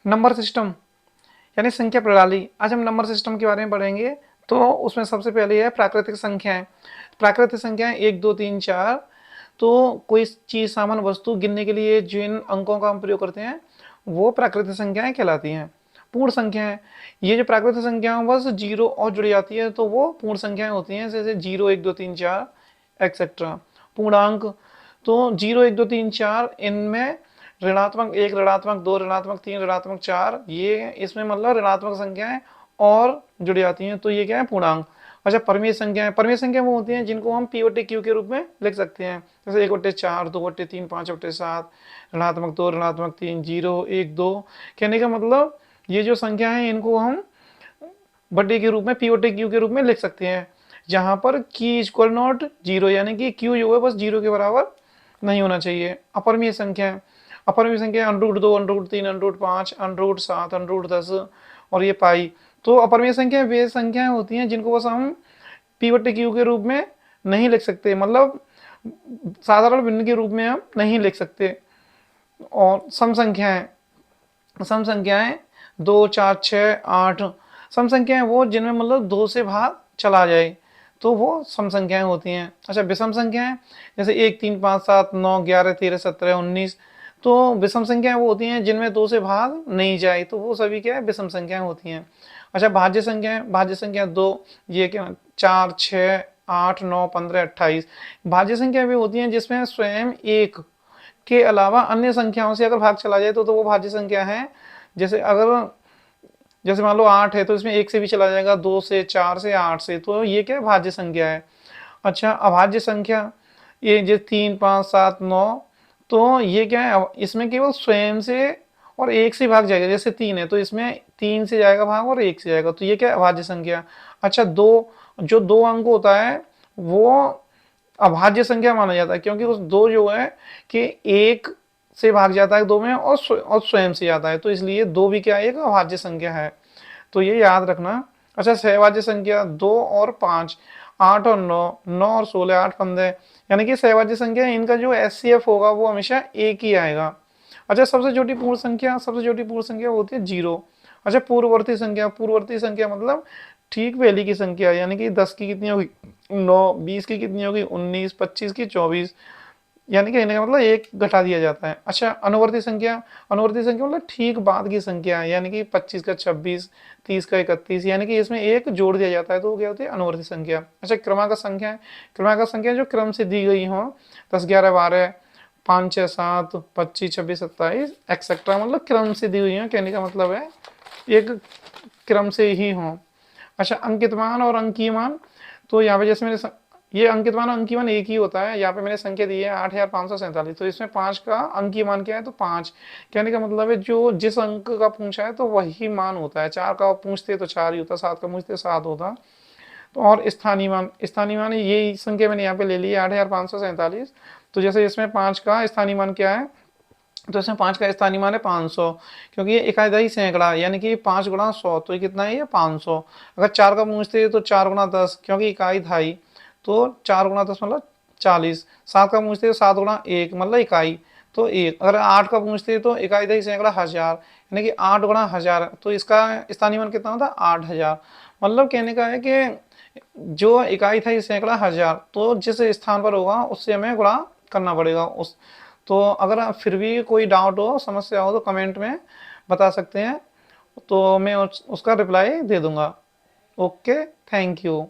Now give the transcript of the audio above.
Number system यानी संख्या प्रणाली। आज हम नंबर सिस्टम के बारे में पढ़ेंगे। तो उसमें सबसे पहले है प्राकृतिक संख्याएं। प्राकृतिक संख्याएं 1 2 3 4। तो कोई चीज सामान वस्तु गिनने के लिए जिन अंकों का हम प्रयोग करते हैं वो प्राकृतिक संख्याएं कहलाती हैं। पूर्ण संख्याएं, ये जो प्राकृतिक संख्याओं बस जीरो और जुड़ी जाती है तो वो पूर्ण संख्याएं होती हैं, जैसे 0 1 2 3 4 एक्सेट्रा। पूर्णांक, तो 0 1 2 3 4 इनमें ऋणात्मक 1, ऋणात्मक 2, ऋणात्मक 3, ऋणात्मक 4, ये इसमें मतलब ऋणात्मक संख्याएं और जुड़ जाती हैं, तो ये क्या है, पूर्णांक। अच्छा, परमेय संख्याएं, परमेय संख्या वो होती हैं जिनको हम पी बटे क्यू के रूप में लिख सकते हैं, जैसे 1/4, 2/3, 5/7, ऋणात्मक 2, ऋणात्मक 3, 0 1 2। कहने का मतलब ये जो संख्या है इनको हम बटे के रूप में, पी बटे क्यू के रूप में लिख सकते हैं, जहां पर की इक्वल नॉट जीरो, यानी कि क्यू जो है बस जीरो के बराबर नहीं होना चाहिए। अपरमीय संख्या, अपरमीय संख्या √2, √3, √5, √7, √10 और ये पाई। तो अपरमीय संख्या वे संख्याएं होती हैं जिनको बस हम पी बटे क्यू के रूप में नहीं लिख सकते, मतलब साधारण भिन्न के रूप में हम नहीं लिख सकते। और सम संख्याएं, सम संख्याएं 2 4 6 8, सम संख्याएं वो जिनमें मतलब 2 से भाग चला जाए तो वो सम संख्याएं होती हैं। अच्छा, विषम संख्याएं जैसे 1 3 5 7 9 11 13 17 19, तो विषम संख्याएं वो होती हैं जिनमें 2 से भाग नहीं जाए तो वो सभी क्या है, विषम संख्याएं होती हैं। अच्छा, भाज्य संख्याएं, भाज्य संख्या 2, ये क्या, 4 6 8 9 15 28। भाज्य संख्या भी होती हैं जिसमें स्वयं एक के अलावा अन्य संख्याओं से अगर भाग चला जाए तो वो भाज्य संख्या है। जैसे अगर, जैसे मान लो 8 है तो इसमें एक से भी चला जाएगा, 2 से, 4 से, 8 से, तो ये क्या है, भाज्य संख्या है। अच्छा, अभाज्य संख्या, ये जो 3 5 7 9, तो ये क्या है, इसमें केवल स्वयं से और एक से भाग जाएगा, जैसे 3 है तो इसमें 3 से जाएगा भाग और एक से जाएगा, तो ये क्या है, अभाज्य संख्या। अच्छा, दो, जो 2 अंक होता है वो अभाज्य संख्या माना जाता है, क्योंकि उस दो जो है कि एक से भाग जाता है दो में और स्वयं से जाता है, तो इसलिए दो भी क्या है, एक अभाज्य संख्या है, तो ये याद रखना। अच्छा, सहभाज्य संख्या 2 और 5, 8 और 9, 9 और 16, 8 15, यानी कि सहभाज्य संख्या इनका जो एचसीएफ होगा वो हमेशा एक ही आएगा। अच्छा, सबसे छोटी पूर्ण संख्या, सबसे छोटी पूर्ण संख्या होती है 0। अच्छा, पूर्ववर्ती संख्या, पूर्ववर्ती संख्या मतलब ठीक पहली की संख्या, यानी कि 10 की कितनी होगी, 9, 20 की कितनी होगी, 19, 25 की 24, यानी कि कहने का मतलब एक घटा दिया जाता है। अच्छा, अनुवर्ती संख्या, अनुवर्ती संख्या मतलब ठीक बाद की संख्या, यानी कि 25 का 26, 30 का 31, यानी कि इसमें एक जोड़ दिया जाता है तो वो क्या होती है, अनुवर्ती संख्या। अच्छा, क्रमागत संख्या, क्रमागत संख्या जो क्रम से दी गई हो, 10 11 12 5 6 7 25 26 27 एक्सेट्रा, मतलब क्रम से दी हुई है, कहने का मतलब है एक क्रम से ही हो। अच्छा, अंकित मान और अंकीय मान, तो यहाँ पे जैसे मैंने ये अंकित मान और अंकीय मान एक ही होता है, यहाँ पे मैंने संख्या दी है 8547, तो इसमें 5 का अंकीय मान क्या है, तो 5, कहने का मतलब है जो जिस अंक का पूछा है तो वही मान होता है। 4 का पूछते तो 4 ही होता, 7 का पूछते 7 होता। तो और स्थानीय मान, स्थानीय मान ये संख्या मैंने यहाँ पे ले ली है 8547, तो जैसे इसमें 5 का स्थानीय मान क्या है, तो इसमें 5 का स्थानीय मान है 500, क्योंकि ये इकाई सैकड़ा, यानी कि 5 गुणा 100, तो ये कितना है, ये 500। अगर 4 का पूछते तो 4 गुणा 10, क्योंकि इकाई धाई, तो 4 गुणा 10 मतलब 40। 7 का पूछते तो 7 गुणा 1 मतलब इकाई, तो 1। अगर 8 का पूछते तो इकाई धाई सैकड़ा 1000, यानी कि 8 गुणा 1000, तो इसका स्थानीय मान कितना होता है, 8000। मतलब कहने का है कि जो इकाई था ये सैकड़ा 1000, तो जिस स्थान पर होगा उससे हमें गुणा करना पड़ेगा उस। तो अगर फिर भी कोई डाउट हो, समस्या हो, तो कमेंट में बता सकते हैं, तो मैं उसका रिप्लाई दे दूंगा। Okay, thank you.